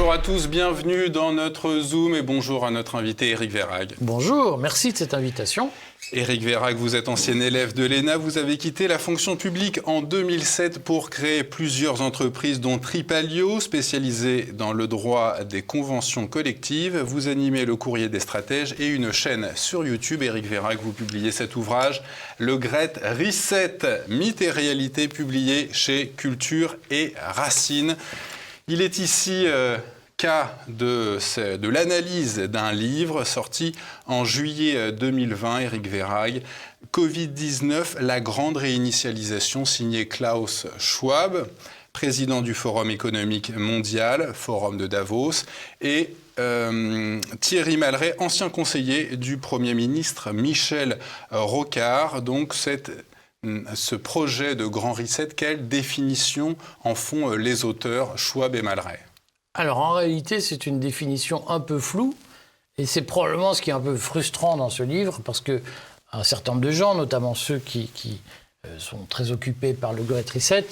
Bonjour à tous, bienvenue dans notre Zoom et bonjour à notre invité Éric Verhaeghe. Bonjour, merci de cette invitation. Éric Verhaeghe, vous êtes ancien élève de l'ENA, vous avez quitté la fonction publique en 2007 pour créer plusieurs entreprises dont Tripalio, spécialisée dans le droit des conventions collectives. Vous animez le Courrier des stratèges et une chaîne sur YouTube. Éric Verhaeghe, vous publiez cet ouvrage, Le Great Reset, mythe et réalité, publié chez Culture et Racine. Il est ici cas de l'analyse d'un livre sorti en juillet 2020, Éric Verhaeghe, Covid-19, la grande réinitialisation, signé Klaus Schwab, président du Forum économique mondial, Forum de Davos, et Thierry Malret, ancien conseiller du Premier ministre Michel Rocard. Donc ce projet de grand reset, quelle définition en font les auteurs Schwab et Malret ? Alors en réalité, c'est une définition un peu floue, et c'est probablement ce qui est un peu frustrant dans ce livre, parce que un certain nombre de gens, notamment ceux qui sont très occupés par le Great Reset,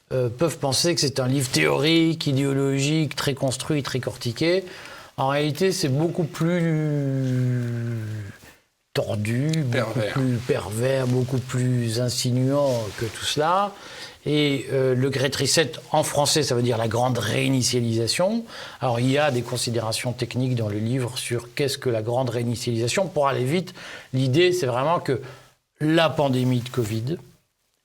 peuvent penser que c'est un livre théorique, idéologique, très construit, très cortiqué. En réalité, c'est beaucoup plus tordu, beaucoup plus pervers, beaucoup plus insinuant que tout cela. Et le Great Reset, en français, ça veut dire la grande réinitialisation. Alors, il y a des considérations techniques dans le livre sur qu'est-ce que la grande réinitialisation. Pour aller vite, l'idée, c'est vraiment que la pandémie de Covid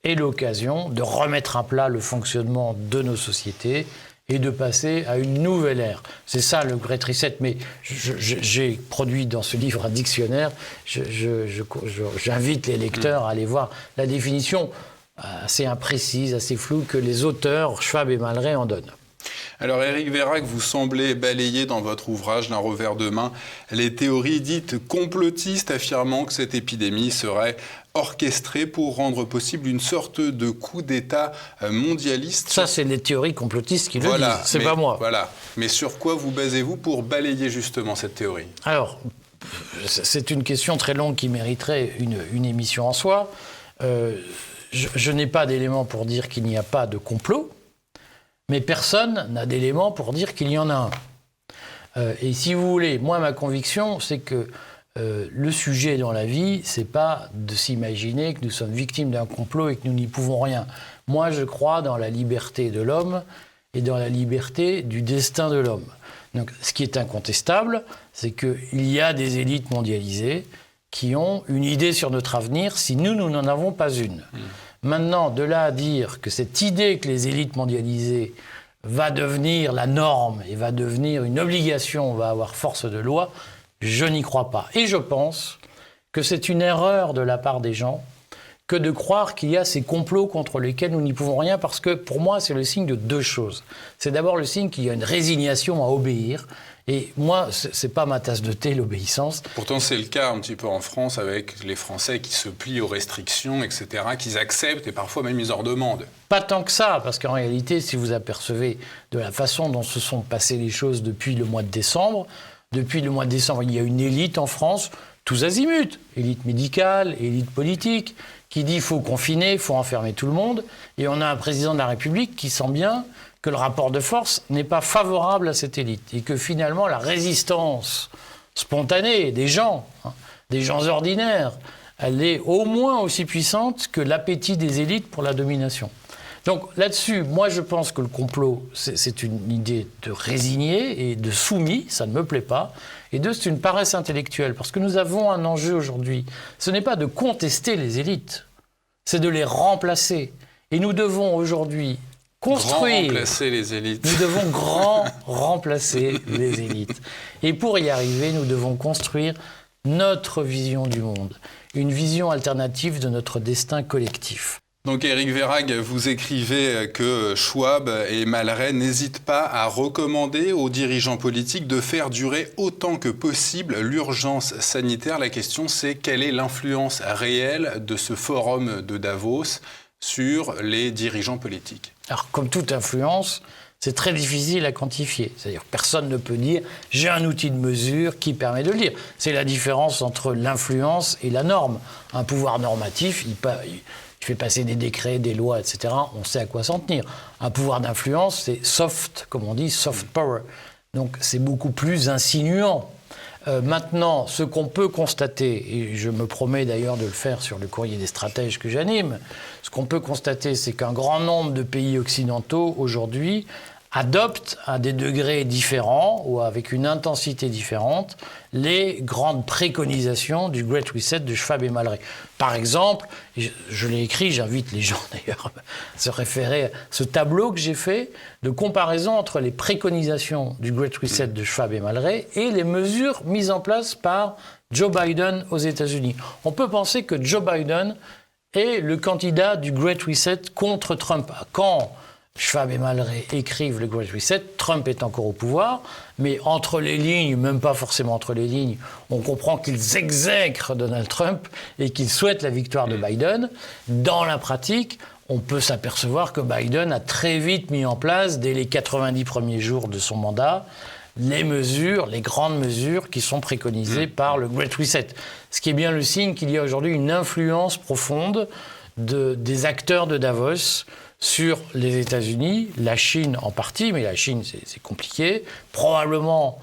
est l'occasion de remettre à plat le fonctionnement de nos sociétés et de passer à une nouvelle ère. C'est ça le Great Reset. Mais j'ai produit dans ce livre un dictionnaire. J'invite les lecteurs à aller voir la définition assez imprécise, assez floue, que les auteurs Schwab et Malret en donnent. Alors Éric Verhaeghe, vous semblez balayer dans votre ouvrage d'un revers de main les théories dites complotistes affirmant que cette épidémie serait orchestrée pour rendre possible une sorte de coup d'État mondialiste. Ça, c'est les théories complotistes qui le disent, c'est pas moi. Voilà. Mais sur quoi vous basez-vous pour balayer justement cette théorie ? Alors, c'est une question très longue qui mériterait une émission en soi. Je n'ai pas d'éléments pour dire qu'il n'y a pas de complot, mais personne n'a d'éléments pour dire qu'il y en a un. Et si vous voulez, moi, ma conviction, c'est que le sujet dans la vie, c'est pas de s'imaginer que nous sommes victimes d'un complot et que nous n'y pouvons rien. Moi, je crois dans la liberté de l'homme et dans la liberté du destin de l'homme. Donc, ce qui est incontestable, c'est qu'il y a des élites mondialisées qui ont une idée sur notre avenir si nous n'en avons pas une. Maintenant, de là à dire que cette idée que les élites mondialisées va devenir la norme et va devenir une obligation, va avoir force de loi, je n'y crois pas. Et je pense que c'est une erreur de la part des gens que de croire qu'il y a ces complots contre lesquels nous n'y pouvons rien, parce que pour moi, c'est le signe de deux choses. C'est d'abord le signe qu'il y a une résignation à obéir. Et moi, c'est pas ma tasse de thé, l'obéissance. Pourtant, c'est le cas un petit peu en France avec les Français qui se plient aux restrictions, etc., qu'ils acceptent et parfois même ils en demandent. Pas tant que ça, parce qu'en réalité, si vous apercevez de la façon dont se sont passées les choses depuis le mois de décembre, il y a une élite en France, tous azimuts, élite médicale, élite politique, qui dit qu'il faut confiner, il faut enfermer tout le monde. Et on a un président de la République qui sent bien que le rapport de force n'est pas favorable à cette élite. Et que finalement, la résistance spontanée des gens ordinaires, elle est au moins aussi puissante que l'appétit des élites pour la domination. Donc là-dessus, moi je pense que le complot, c'est une idée de résigné et de soumis, ça ne me plaît pas. Et deux, c'est une paresse intellectuelle, parce que nous avons un enjeu aujourd'hui. Ce n'est pas de contester les élites, c'est de les remplacer. Et nous devons aujourd'hui remplacer les élites. Nous devons remplacer les élites. Et pour y arriver, nous devons construire notre vision du monde, une vision alternative de notre destin collectif. Donc Éric Verhaeghe, vous écrivez que Schwab et Malret n'hésitent pas à recommander aux dirigeants politiques de faire durer autant que possible l'urgence sanitaire. La question, c'est quelle est l'influence réelle de ce forum de Davos sur les dirigeants politiques ? Alors, comme toute influence, c'est très difficile à quantifier. C'est-à-dire que personne ne peut dire « j'ai un outil de mesure qui permet de le dire ». C'est la différence entre l'influence et la norme. Un pouvoir normatif, il fait passer des décrets, des lois, etc. On sait à quoi s'en tenir. Un pouvoir d'influence, c'est soft, comme on dit, soft power. Donc c'est beaucoup plus insinuant. Maintenant, ce qu'on peut constater, et je me promets d'ailleurs de le faire sur le courrier des stratèges que j'anime, ce qu'on peut constater, c'est qu'un grand nombre de pays occidentaux, aujourd'hui, adoptent à des degrés différents ou avec une intensité différente les grandes préconisations du Great Reset de Schwab et Mallory. Par exemple, je l'ai écrit, j'invite les gens d'ailleurs à se référer à ce tableau que j'ai fait de comparaison entre les préconisations du Great Reset de Schwab et Mallory et les mesures mises en place par Joe Biden aux États-Unis. On peut penser que Joe Biden est le candidat du Great Reset contre Trump. Quand Schwab et Mallory écrivent le Great Reset, Trump est encore au pouvoir, mais entre les lignes, même pas forcément entre les lignes, on comprend qu'ils exècrent Donald Trump et qu'ils souhaitent la victoire de Biden. Dans la pratique, on peut s'apercevoir que Biden a très vite mis en place, dès les 90 premiers jours de son mandat, les grandes mesures qui sont préconisées par le Great Reset. Ce qui est bien le signe qu'il y a aujourd'hui une influence profonde des acteurs de Davos sur les États-Unis, la Chine en partie, mais la Chine c'est compliqué, probablement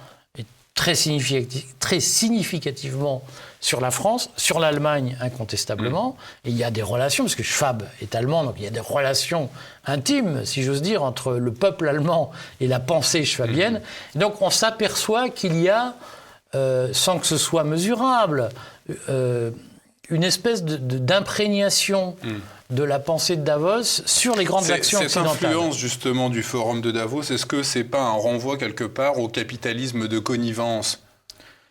très significativement sur la France, sur l'Allemagne incontestablement, et il y a des relations, parce que Schwab est allemand, donc il y a des relations intimes, si j'ose dire, entre le peuple allemand et la pensée schwabienne. Donc on s'aperçoit qu'il y a, sans que ce soit mesurable, une espèce d'imprégnation de la pensée de Davos sur les grandes actions occidentales. Cette influence justement du forum de Davos, est-ce que c'est pas un renvoi quelque part au capitalisme de connivence ?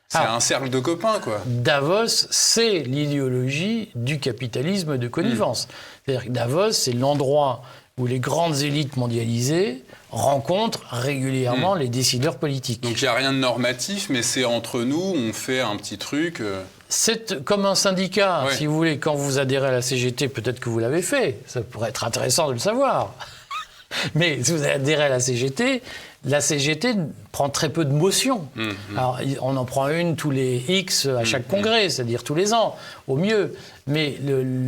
C'est un cercle de copains, quoi. Davos, c'est l'idéologie du capitalisme de connivence. C'est-à-dire que Davos, c'est l'endroit où les grandes élites mondialisées rencontrent régulièrement les décideurs politiques. Donc il n'y a rien de normatif, mais c'est entre nous, on fait un petit truc... C'est comme un syndicat, si vous voulez, quand vous adhérez à la CGT, peut-être que vous l'avez fait, ça pourrait être intéressant de le savoir. Mais si vous adhérez à la CGT prend très peu de motions. Alors, on en prend une tous les X à chaque congrès, c'est-à-dire tous les ans, au mieux. Mais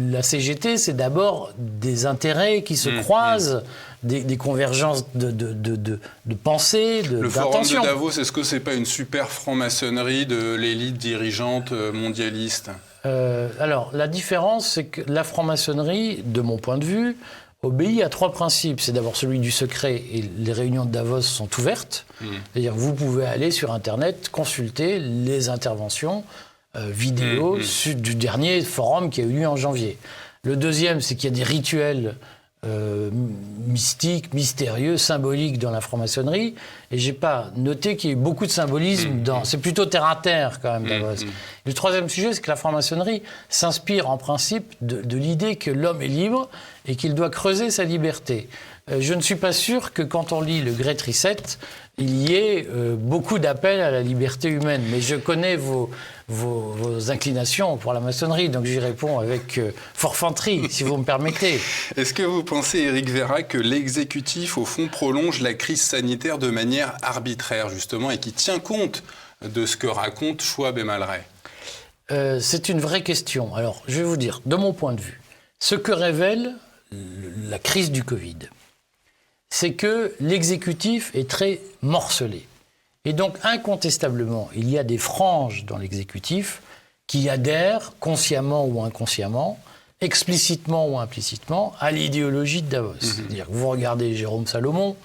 la CGT, c'est d'abord des intérêts qui se croisent, des convergences de pensée, d'intention. Le forum de Davos, est-ce que c'est pas une super franc-maçonnerie de l'élite dirigeante mondialiste ? Alors, la différence, c'est que la franc-maçonnerie, de mon point de vue, obéit à 3 principes. C'est d'abord celui du secret, et les réunions de Davos sont ouvertes. C'est-à-dire que vous pouvez aller sur Internet, consulter les interventions vidéo du dernier forum qui a eu lieu en janvier. Le deuxième, c'est qu'il y a des rituels mystiques, mystérieux, symboliques dans la franc-maçonnerie, et j'ai pas noté qu'il y ait beaucoup de symbolisme dans... C'est plutôt terre-à-terre, quand même, Davos. Le troisième sujet, c'est que la franc-maçonnerie s'inspire en principe de l'idée que l'homme est libre et qu'il doit creuser sa liberté. Je ne suis pas sûr que quand on lit le Great Reset, il y ait beaucoup d'appels à la liberté humaine. Mais je connais vos inclinations pour la maçonnerie, donc j'y réponds avec forfanterie, si vous me permettez. Est-ce que vous pensez, Éric Vérac, que l'exécutif, au fond, prolonge la crise sanitaire de manière arbitraire, justement, et qui tient compte de ce que racontent Schwab et Mallory ? C'est une vraie question. Alors, je vais vous dire, de mon point de vue, ce que révèle la crise du Covid, c'est que l'exécutif est très morcelé. Et donc, incontestablement, il y a des franges dans l'exécutif qui adhèrent, consciemment ou inconsciemment, explicitement ou implicitement, à l'idéologie de Davos. C'est-à-dire que vous regardez Jérôme Salomon,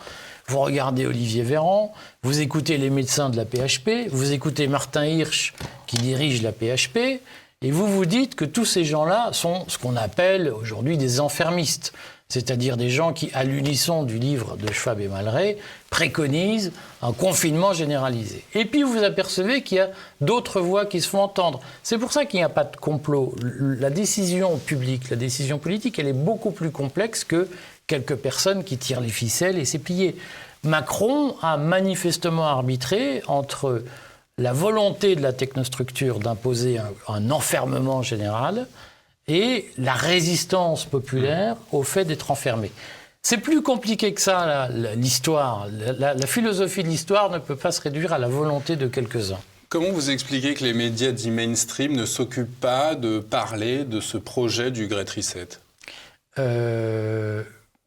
vous regardez Olivier Véran, vous écoutez les médecins de la PHP, vous écoutez Martin Hirsch qui dirige la PHP, et vous vous dites que tous ces gens-là sont ce qu'on appelle aujourd'hui des enfermistes, c'est-à-dire des gens qui, à l'unisson du livre de Schwab et Mallory, préconisent un confinement généralisé. Et puis vous apercevez qu'il y a d'autres voix qui se font entendre. C'est pour ça qu'il n'y a pas de complot. La décision publique, la décision politique, elle est beaucoup plus complexe que quelques personnes qui tirent les ficelles et c'est plié. Macron a manifestement arbitré entre la volonté de la technostructure d'imposer un enfermement général et la résistance populaire au fait d'être enfermé. C'est plus compliqué que ça, l'histoire. La philosophie de l'histoire ne peut pas se réduire à la volonté de quelques-uns. Comment vous expliquez que les médias dits mainstream ne s'occupent pas de parler de ce projet du Great Reset ?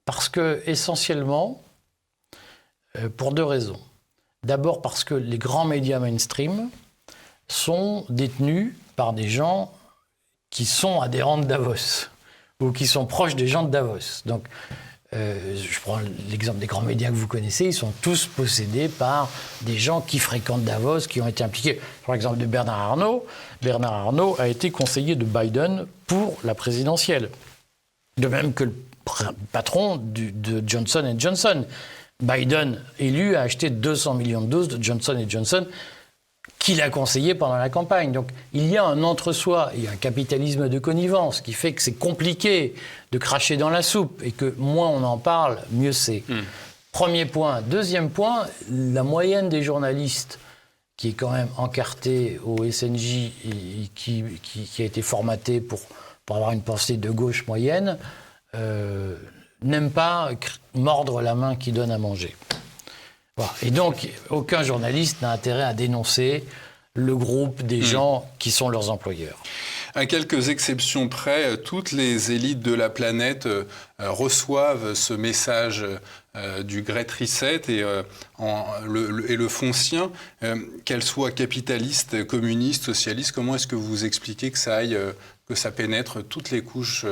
Parce que, essentiellement, pour 2 raisons. D'abord parce que les grands médias mainstream sont détenus par des gens qui sont adhérents de Davos ou qui sont proches des gens de Davos. Donc, je prends l'exemple des grands médias que vous connaissez, ils sont tous possédés par des gens qui fréquentent Davos, qui ont été impliqués. Par exemple, de Bernard Arnault. Bernard Arnault a été conseiller de Biden pour la présidentielle. De même que le patron de Johnson & Johnson. Biden, élu, a acheté 200 millions de doses de Johnson & Johnson qu'il a conseillé pendant la campagne. Donc il y a un entre-soi, il y a un capitalisme de connivence qui fait que c'est compliqué de cracher dans la soupe et que moins on en parle, mieux c'est. Premier point. Deuxième point, la moyenne des journalistes qui est quand même encartée au SNJ et qui a été formatée pour avoir une pensée de gauche moyenne, n'aime pas mordre la main qui donne à manger. Voilà. Et donc, aucun journaliste n'a intérêt à dénoncer le groupe des gens qui sont leurs employeurs. À quelques exceptions près, toutes les élites de la planète reçoivent ce message du Great Reset et le font sien, qu'elles soient capitalistes, communistes, socialistes. Comment est-ce que vous expliquez que ça aille, que ça pénètre toutes les couches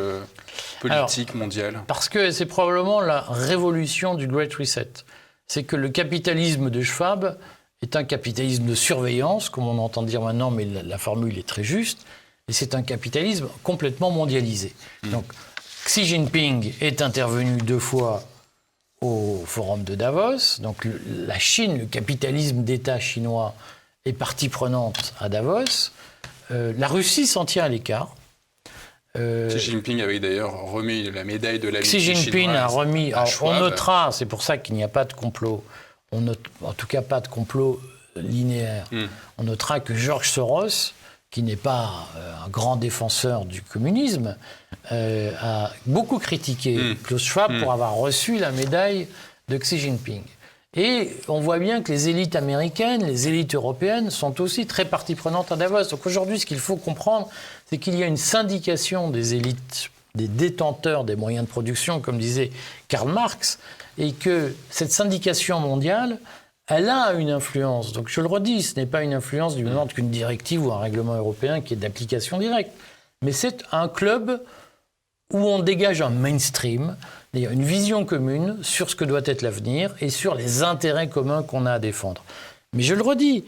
politiques mondiales? Parce que c'est probablement la révolution du Great Reset. C'est que le capitalisme de Schwab est un capitalisme de surveillance, comme on entend dire maintenant, mais la formule est très juste, et c'est un capitalisme complètement mondialisé. Donc, Xi Jinping est intervenu 2 fois au forum de Davos, donc la Chine, le capitalisme d'État chinois, est partie prenante à Davos, la Russie s'en tient à l'écart. Xi Jinping avait d'ailleurs remis la médaille de l'amitié chinoise. Xi Jinping a remis. On notera, c'est pour ça qu'il n'y a pas de complot. En tout cas, pas de complot linéaire. On notera que George Soros, qui n'est pas un grand défenseur du communisme, a beaucoup critiqué Klaus Schwab pour avoir reçu la médaille de Xi Jinping. Et on voit bien que les élites américaines, les élites européennes sont aussi très partie prenante à Davos. Donc aujourd'hui, ce qu'il faut comprendre, c'est qu'il y a une syndication des élites, des détenteurs des moyens de production, comme disait Karl Marx, et que cette syndication mondiale, elle a une influence. Donc je le redis, ce n'est pas une influence du même ordre qu'une directive ou un règlement européen qui est d'application directe. Mais c'est un club où on dégage un mainstream, d'ailleurs une vision commune sur ce que doit être l'avenir et sur les intérêts communs qu'on a à défendre. Mais je le redis,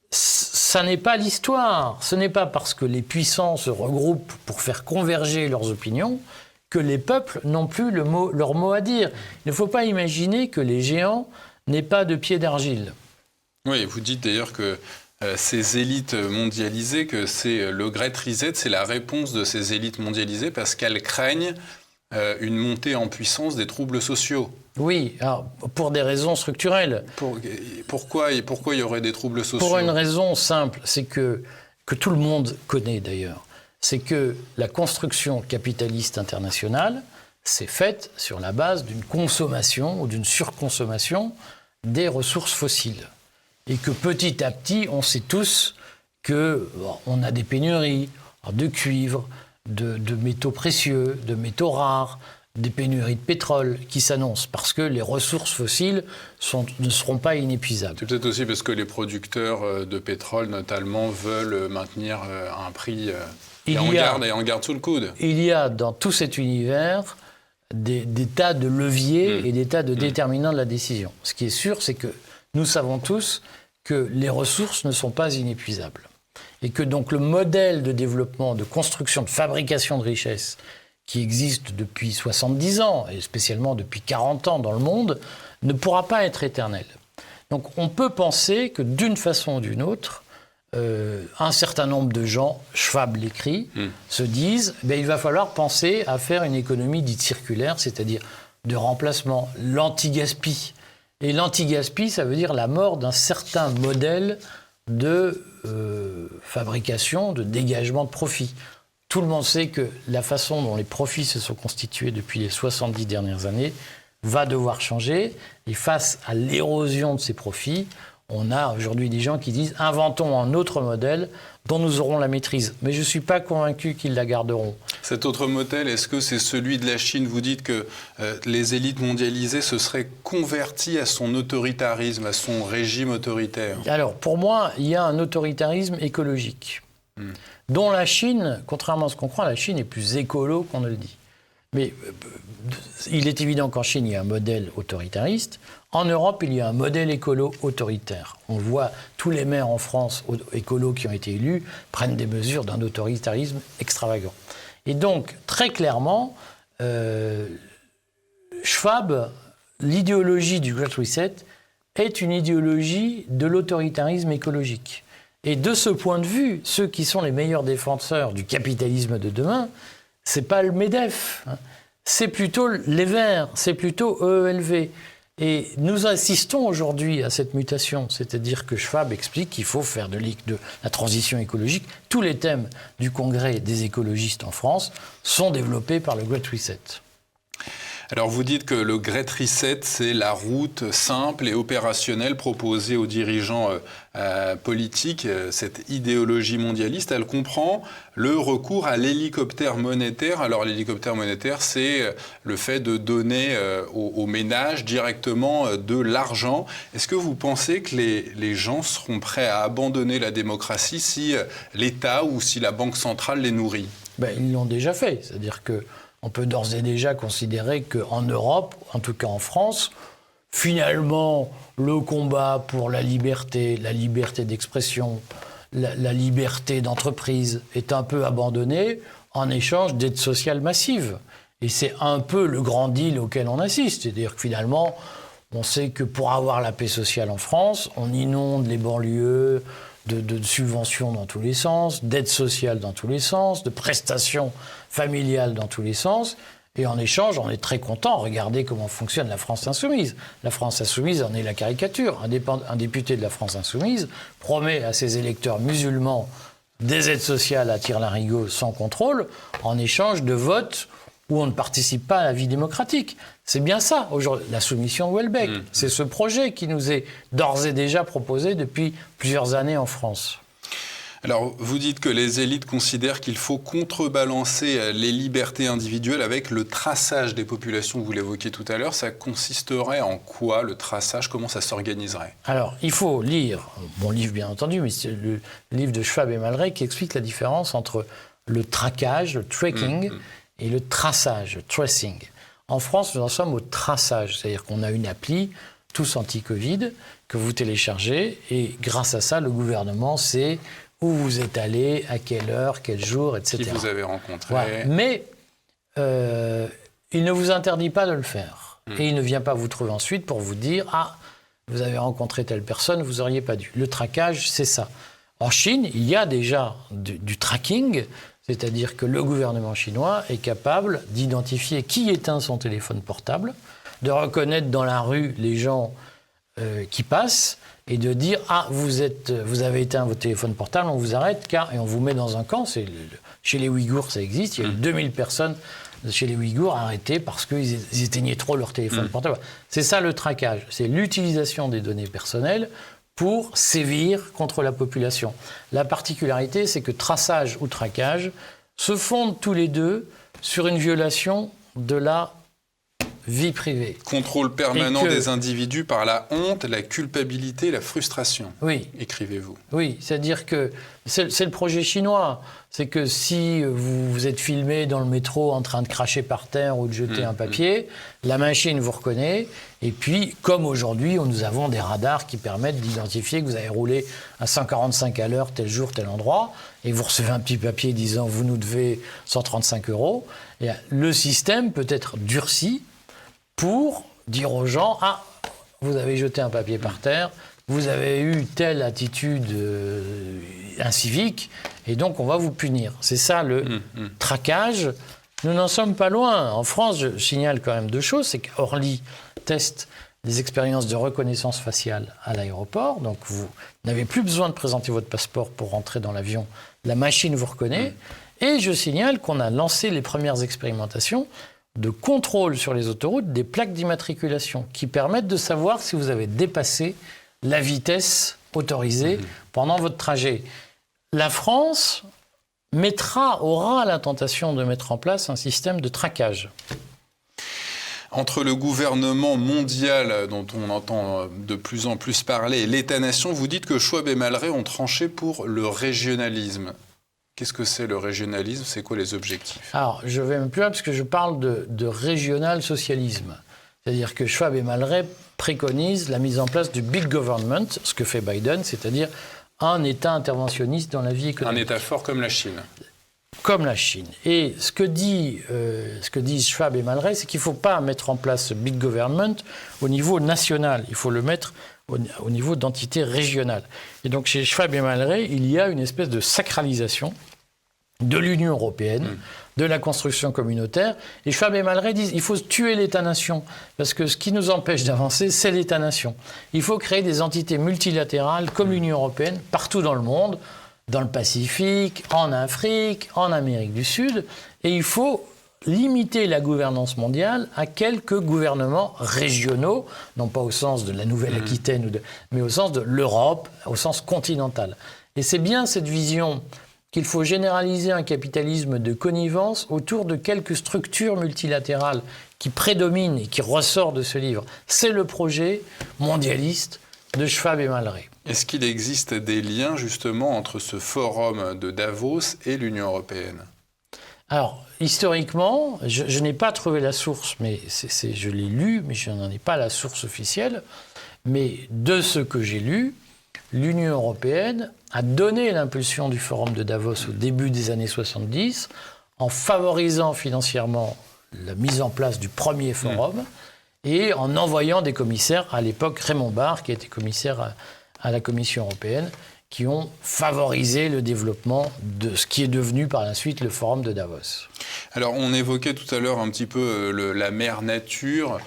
ça n'est pas l'histoire. Ce n'est pas parce que les puissants se regroupent pour faire converger leurs opinions que les peuples n'ont plus leur mot à dire. Il ne faut pas imaginer que les géants n'aient pas de pied d'argile. Oui, vous dites d'ailleurs que ces élites mondialisées, que c'est le Great Reset, c'est la réponse de ces élites mondialisées parce qu'elles craignent une montée en puissance des troubles sociaux. Oui, alors, pour des raisons structurelles. Pourquoi il y aurait des troubles sociaux? Pour une raison simple, c'est que tout le monde connaît d'ailleurs. C'est que la construction capitaliste internationale s'est faite sur la base d'une consommation ou d'une surconsommation des ressources fossiles. Et que petit à petit, on sait tous qu'on a des pénuries de cuivre, de métaux précieux, de métaux rares, des pénuries de pétrole qui s'annoncent parce que les ressources fossiles ne seront pas inépuisables. C'est peut-être aussi parce que les producteurs de pétrole, notamment, veulent maintenir un prix en garde sous le coude. Il y a dans tout cet univers des tas de leviers et des tas de déterminants de la décision. Ce qui est sûr, c'est que nous savons tous que les ressources ne sont pas inépuisables. Et que donc le modèle de développement, de construction, de fabrication de richesses qui existe depuis 70 ans, et spécialement depuis 40 ans dans le monde, ne pourra pas être éternel. Donc on peut penser que d'une façon ou d'une autre, un certain nombre de gens, Schwab l'écrit, se disent il va falloir penser à faire une économie dite circulaire, c'est-à-dire de remplacement, l'anti-gaspi. Et l'anti-gaspi, ça veut dire la mort d'un certain modèle de fabrication, de dégagement de profit. Tout le monde sait que la façon dont les profits se sont constitués depuis les 70 dernières années va devoir changer. Et face à l'érosion de ces profits, On a aujourd'hui des gens qui disent « inventons un autre modèle dont nous aurons la maîtrise ». Mais je ne suis pas convaincu qu'ils la garderont. Cet autre modèle, est-ce que c'est celui de la Chine? Vous dites que les élites mondialisées se seraient converties à son autoritarisme, à son régime autoritaire. Alors, pour moi, il y a un autoritarisme écologique, dont la Chine, contrairement à ce qu'on croit, la Chine est plus écolo qu'on ne le dit. Mais il est évident qu'en Chine, il y a un modèle autoritariste. En Europe, il y a un modèle écolo autoritaire. On voit tous les maires en France écolos qui ont été élus prennent des mesures d'un autoritarisme extravagant. Et donc, très clairement, Schwab, l'idéologie du Great Reset est une idéologie de l'autoritarisme écologique. Et de ce point de vue, ceux qui sont les meilleurs défenseurs du capitalisme de demain, c'est pas le MEDEF, c'est plutôt les Verts, c'est plutôt EELV. Et nous assistons aujourd'hui à cette mutation, c'est-à-dire que Schwab explique qu'il faut faire de la transition écologique. Tous les thèmes du congrès des écologistes en France sont développés par le Great Reset. Alors vous dites que le Great Reset, c'est la route simple et opérationnelle proposée aux dirigeants politiques. Cette idéologie mondialiste, elle comprend le recours à l'hélicoptère monétaire. Alors l'hélicoptère monétaire, c'est le fait de donner aux ménages directement de l'argent. Est-ce que vous pensez que les gens seront prêts à abandonner la démocratie si l'État ou si la Banque centrale les nourrit? Ils l'ont déjà fait, c'est-à-dire que on peut d'ores et déjà considérer qu'en Europe, en tout cas en France, finalement, le combat pour la liberté d'expression, la liberté d'entreprise est un peu abandonné en échange d'aides sociales massives. Et c'est un peu le grand deal auquel on assiste. C'est-à-dire que finalement, on sait que pour avoir la paix sociale en France, on inonde les banlieues de subventions dans tous les sens, d'aides sociales dans tous les sens, de prestations familiales dans tous les sens. Et en échange, on est très content. Regardez comment fonctionne la France insoumise. La France insoumise en est la caricature. Un député de la France insoumise promet à ses électeurs musulmans des aides sociales à tire-larigot sans contrôle en échange de votes où on ne participe pas à la vie démocratique. C'est bien ça, aujourd'hui, la soumission de Houellebecq. C'est ce projet qui nous est d'ores et déjà proposé depuis plusieurs années en France. Alors, vous dites que les élites considèrent qu'il faut contrebalancer les libertés individuelles avec le traçage des populations, vous l'évoquiez tout à l'heure. Ça consisterait en quoi, le traçage? Comment ça s'organiserait? Alors, il faut lire, mon livre bien entendu, mais c'est le livre de Schwab et Malray qui explique la différence entre le traquage, le tracking, et le traçage, le tracing. En France, nous en sommes au traçage, c'est-à-dire qu'on a une appli, tous anti-Covid, que vous téléchargez, et grâce à ça, le gouvernement sait où vous êtes allé, à quelle heure, quel jour, etc. Qui vous avez rencontré. Voilà. Mais il ne vous interdit pas de le faire. Et il ne vient pas vous trouver ensuite pour vous dire « Ah, vous avez rencontré telle personne, vous n'auriez pas dû ». Le traquage, c'est ça. En Chine, il y a déjà du tracking, c'est-à-dire que le gouvernement chinois est capable d'identifier qui éteint son téléphone portable, de reconnaître dans la rue les gens qui passent et de dire « Ah, vous avez éteint votre téléphone portable, on vous arrête, et on vous met dans un camp. » Chez les Ouïghours, ça existe. Il y a eu 2000 personnes chez les Ouïghours arrêtées parce qu'ils éteignaient trop leur téléphone portable. C'est ça le traquage. C'est l'utilisation des données personnelles pour sévir contre la population. La particularité, c'est que traçage ou traquage se fondent tous les deux sur une violation de la vie privée. Contrôle permanent des individus par la honte, la culpabilité, la frustration. Oui. Écrivez-vous. Oui, c'est-à-dire que c'est le projet chinois. C'est que si vous êtes filmé dans le métro en train de cracher par terre ou de jeter un papier, la machine vous reconnaît. Et puis, comme aujourd'hui, nous avons des radars qui permettent d'identifier que vous avez roulé à 145 à l'heure, tel jour, tel endroit, et vous recevez un petit papier disant « vous nous devez 135 €. Et le système peut être durci pour dire aux gens « Ah, vous avez jeté un papier par terre, vous avez eu telle attitude incivique, et donc on va vous punir. » C'est ça le traquage. Nous n'en sommes pas loin. En France, je signale quand même deux choses. C'est qu'Orly teste des expériences de reconnaissance faciale à l'aéroport. Donc vous n'avez plus besoin de présenter votre passeport pour rentrer dans l'avion. La machine vous reconnaît. Et je signale qu'on a lancé les premières expérimentations de contrôle sur les autoroutes des plaques d'immatriculation qui permettent de savoir si vous avez dépassé la vitesse autorisée pendant votre trajet. La France aura la tentation de mettre en place un système de traquage. Entre le gouvernement mondial, dont on entend de plus en plus parler, et l'État-nation, vous dites que Schwab et Malray ont tranché pour le régionalisme. Qu'est-ce que c'est le régionalisme? C'est quoi les objectifs? Alors, je vais même plus loin parce que je parle de régional-socialisme. C'est-à-dire que Schwab et Malray préconisent la mise en place du big government, ce que fait Biden, c'est-à-dire un État interventionniste dans la vie économique. Un État fort comme la Chine. Comme la Chine. Et ce que disent Schwab et Malray, c'est qu'il ne faut pas mettre en place ce big government au niveau national. Il faut le mettre au niveau d'entités régionales. Et donc chez Schwab et Malray, il y a une espèce de sacralisation de l'Union européenne, de la construction communautaire. Et Schwab et Malray disent qu'il faut tuer l'État-nation, parce que ce qui nous empêche d'avancer, c'est l'État-nation. Il faut créer des entités multilatérales comme l'Union européenne, partout dans le monde, dans le Pacifique, en Afrique, en Amérique du Sud. Et il faut limiter la gouvernance mondiale à quelques gouvernements régionaux, non pas au sens de la Nouvelle-Aquitaine, mais au sens de l'Europe, au sens continental. Et c'est bien cette vision qu'il faut généraliser un capitalisme de connivence autour de quelques structures multilatérales qui prédominent et qui ressortent de ce livre. C'est le projet mondialiste de Schwab et Malray. Est-ce qu'il existe des liens justement entre ce forum de Davos et l'Union européenne? Alors, historiquement, je n'ai pas trouvé la source, mais je l'ai lu, mais je n'en ai pas la source officielle. Mais de ce que j'ai lu, l'Union européenne a donné l'impulsion du forum de Davos au début des années 70 en favorisant financièrement la mise en place du premier forum et en envoyant des commissaires, à l'époque Raymond Barre, qui était commissaire à la Commission européenne, qui ont favorisé le développement de ce qui est devenu par la suite le forum de Davos. Alors, on évoquait tout à l'heure un petit peu la mère nature.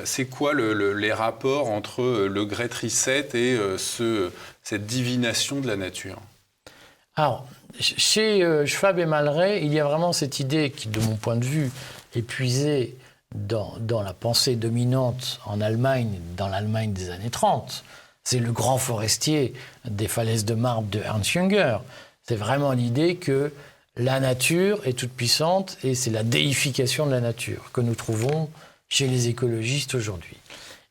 C'est quoi les rapports entre le Great Reset et cette divination de la nature? Alors, chez Schwab et Malray, il y a vraiment cette idée qui, de mon point de vue, est puisée dans la pensée dominante en Allemagne, dans l'Allemagne des années 30. C'est le grand forestier des falaises de marbre de Ernst Jünger. C'est vraiment l'idée que la nature est toute puissante et c'est la déification de la nature que nous trouvons chez les écologistes aujourd'hui.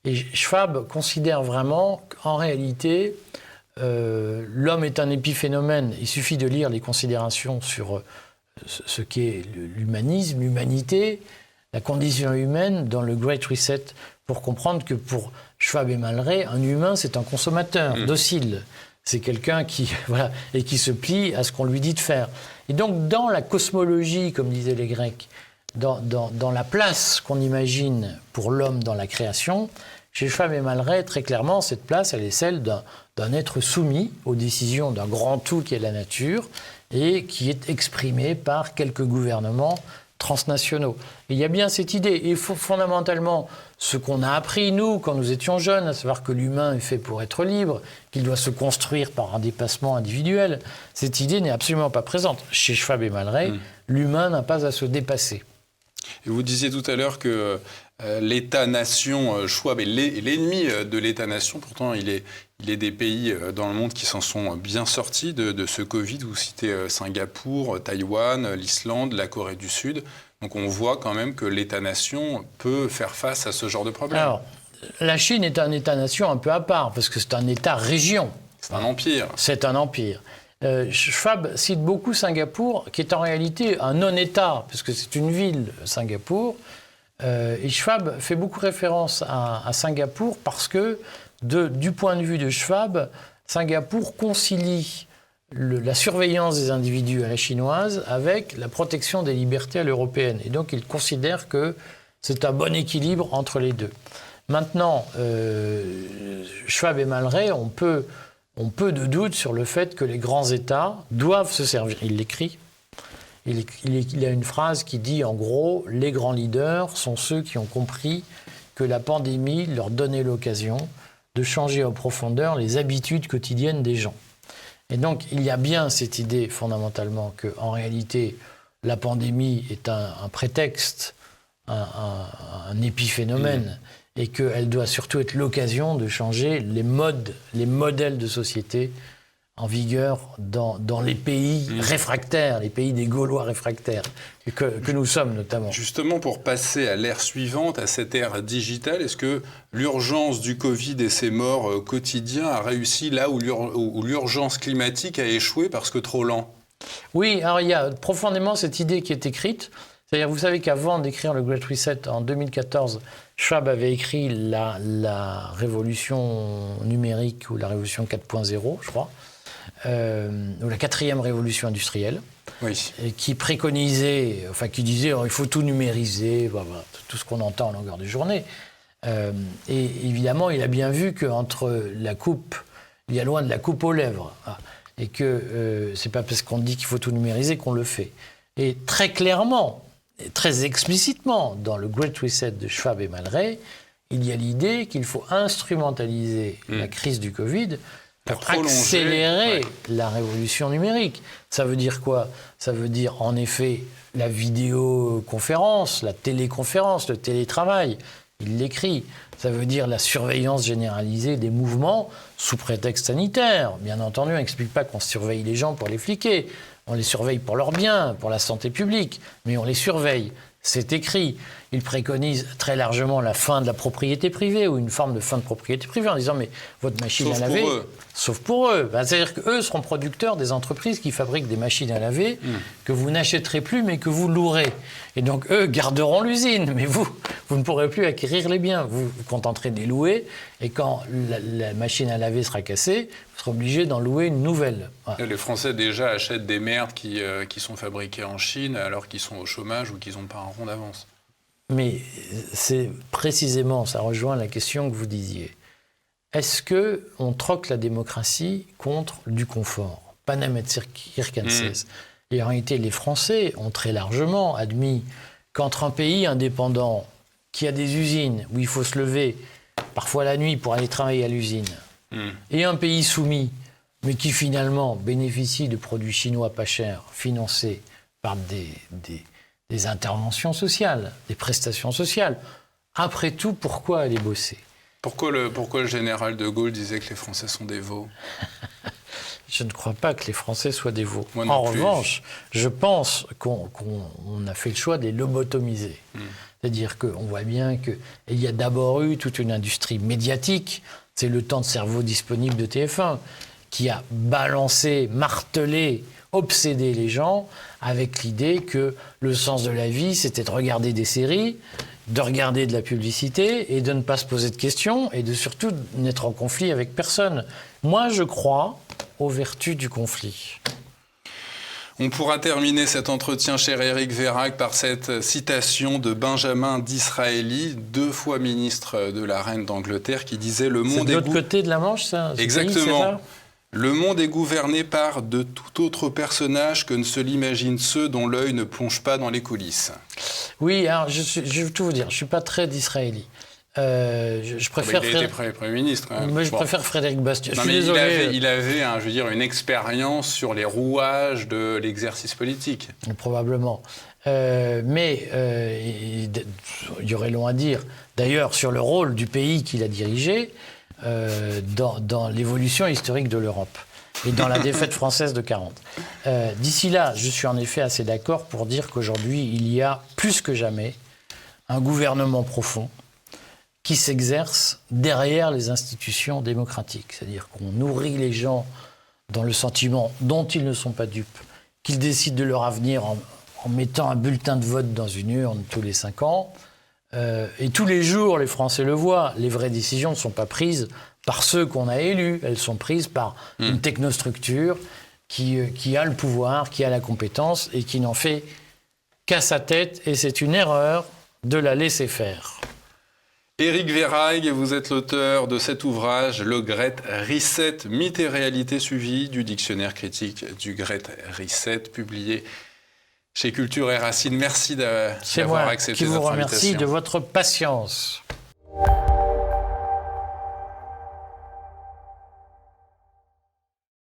Et Schwab considère vraiment qu'en réalité, l'homme est un épiphénomène. Il suffit de lire les considérations sur ce qu'est l'humanisme, l'humanité, la condition humaine dans le Great Reset pour comprendre que pour Schwab et Malray, un humain, c'est un consommateur docile. C'est quelqu'un qui se plie à ce qu'on lui dit de faire. Et donc, dans la cosmologie, comme disaient les Grecs, dans la place qu'on imagine pour l'homme dans la création, chez Schwab et Malray, très clairement, cette place, elle est celle d'un être soumis aux décisions d'un grand tout qui est la nature et qui est exprimé par quelques gouvernements transnationaux. Et il y a bien cette idée. Et fondamentalement, ce qu'on a appris, nous, quand nous étions jeunes, à savoir que l'humain est fait pour être libre, qu'il doit se construire par un dépassement individuel, cette idée n'est absolument pas présente. Chez Schwab et Malray, l'humain n'a pas à se dépasser. Et vous disiez tout à l'heure que l'État-nation, Schwab est l'ennemi de l'État-nation. Pourtant, il est des pays dans le monde qui s'en sont bien sortis de ce Covid. Vous citez Singapour, Taïwan, l'Islande, la Corée du Sud. Donc on voit quand même que l'État-nation peut faire face à ce genre de problème. Alors, la Chine est un État-nation un peu à part, parce que c'est un État-région. C'est un empire. C'est un empire. Schwab cite beaucoup Singapour, qui est en réalité un non-État, parce que c'est une ville, Singapour. Et Schwab fait beaucoup référence à Singapour parce que, du point de vue de Schwab, Singapour concilie la surveillance des individus à la chinoise avec la protection des libertés à l'européenne. Et donc, il considère que c'est un bon équilibre entre les deux. Maintenant, Schwab et Malray ont peu de doute sur le fait que les grands États doivent se servir. Il l'écrit. Il a une phrase qui dit, en gros, les grands leaders sont ceux qui ont compris que la pandémie leur donnait l'occasion de changer en profondeur les habitudes quotidiennes des gens. Et donc, il y a bien cette idée fondamentalement qu'en réalité, la pandémie est un prétexte un épiphénomène et qu'elle doit surtout être l'occasion de changer les modèles de société en vigueur dans les pays réfractaires, les pays des Gaulois réfractaires, que nous sommes notamment. Justement, pour passer à l'ère suivante, à cette ère digitale, est-ce que l'urgence du Covid et ses morts quotidiens a réussi là où l'urgence climatique a échoué parce que trop lent ? Oui, alors il y a profondément cette idée qui est écrite. C'est-à-dire, vous savez qu'avant d'écrire le Great Reset en 2014, Schwab avait écrit la révolution numérique ou la révolution 4.0, je crois, ou la 4e révolution industrielle, oui. Qui préconisait, enfin qui disait il faut tout numériser, voilà, tout ce qu'on entend en longueur de journée. Et évidemment, il a bien vu qu'entre la coupe, il y a loin de la coupe aux lèvres, et que c'est pas parce qu'on dit qu'il faut tout numériser qu'on le fait. Et très clairement, très explicitement, dans le Great Reset de Schwab et Man Ray, il y a l'idée qu'il faut instrumentaliser la crise du Covid pour accélérer la révolution numérique. Ça veut dire quoi ? Ça veut dire, en effet, la vidéoconférence, la téléconférence, le télétravail. Il l'écrit. Ça veut dire la surveillance généralisée des mouvements sous prétexte sanitaire. Bien entendu, on n'explique pas qu'on surveille les gens pour les fliquer. On les surveille pour leur bien, pour la santé publique, mais on les surveille. C'est écrit. Il préconise très largement la fin de la propriété privée ou une forme de fin de propriété privée en disant mais votre machine à laver, sauf pour eux. C'est-à-dire qu'eux seront producteurs des entreprises qui fabriquent des machines à laver que vous n'achèterez plus mais que vous louerez. Et donc eux garderont l'usine, mais vous ne pourrez plus acquérir les biens. Vous vous contenterez de les louer et quand la machine à laver sera cassée, vous serez obligé d'en louer une nouvelle. Voilà. Les Français déjà achètent des merdes qui sont fabriquées en Chine alors qu'ils sont au chômage ou qu'ils n'ont pas un rond d'avance. Mais c'est précisément, ça rejoint la question que vous disiez. Est-ce qu'on troque la démocratie contre du confort ? Panem et circenses. Et en réalité, les Français ont très largement admis qu'entre un pays indépendant qui a des usines où il faut se lever parfois la nuit pour aller travailler à l'usine, et un pays soumis, mais qui finalement bénéficie de produits chinois pas chers, financés par des interventions sociales, des prestations sociales. Après tout, pourquoi aller bosser ? Pourquoi le général de Gaulle disait que les Français sont des veaux ? Je ne crois pas que les Français soient des veaux. En revanche, je pense qu'on a fait le choix de les lobotomiser. C'est-à-dire qu'on voit bien qu'il y a d'abord eu toute une industrie médiatique, c'est le temps de cerveau disponible de TF1, qui a balancé, martelé, obsédé les gens avec l'idée que le sens de la vie, c'était de regarder des séries, de regarder de la publicité et de ne pas se poser de questions et de surtout n'être en conflit avec personne. Moi, je crois aux vertus du conflit. On pourra terminer cet entretien, cher Éric Vérac, par cette citation de Benjamin Disraeli, 2 fois ministre de la Reine d'Angleterre, qui disait « Le monde est... » C'est de l'autre côté de la Manche, ça ? Exactement. Pays, c'est ça ? Le monde est gouverné par de tout autre personnage que ne se l'imaginent ceux dont l'œil ne plonge pas dans les coulisses. Oui, alors je vais tout vous dire, je ne suis pas très Disraeli. Je préfère il a été Premier ministre. Hein. Moi, je préfère Frédéric Bastiat. Je suis désolé. Il avait je veux dire, une expérience sur les rouages de l'exercice politique. Probablement. Mais il y aurait long à dire. D'ailleurs, sur le rôle du pays qu'il a dirigé dans l'évolution historique de l'Europe et dans la défaite française de 40. D'ici là, je suis en effet assez d'accord pour dire qu'aujourd'hui, il y a plus que jamais un gouvernement profond qui s'exerce derrière les institutions démocratiques. C'est-à-dire qu'on nourrit les gens dans le sentiment dont ils ne sont pas dupes, qu'ils décident de leur avenir en mettant un bulletin de vote dans une urne tous les 5 ans. Et tous les jours, les Français le voient, les vraies décisions ne sont pas prises par ceux qu'on a élus. Elles sont prises par une technostructure qui a le pouvoir, qui a la compétence et qui n'en fait qu'à sa tête. Et c'est une erreur de la laisser faire. Éric Vérac, vous êtes l'auteur de cet ouvrage, Le Great Reset, mythe et réalité suivi du dictionnaire critique du Great Reset, publié chez Culture et Racines. Merci d'avoir accepté notre invitation. C'est moi qui vous remercie de votre patience.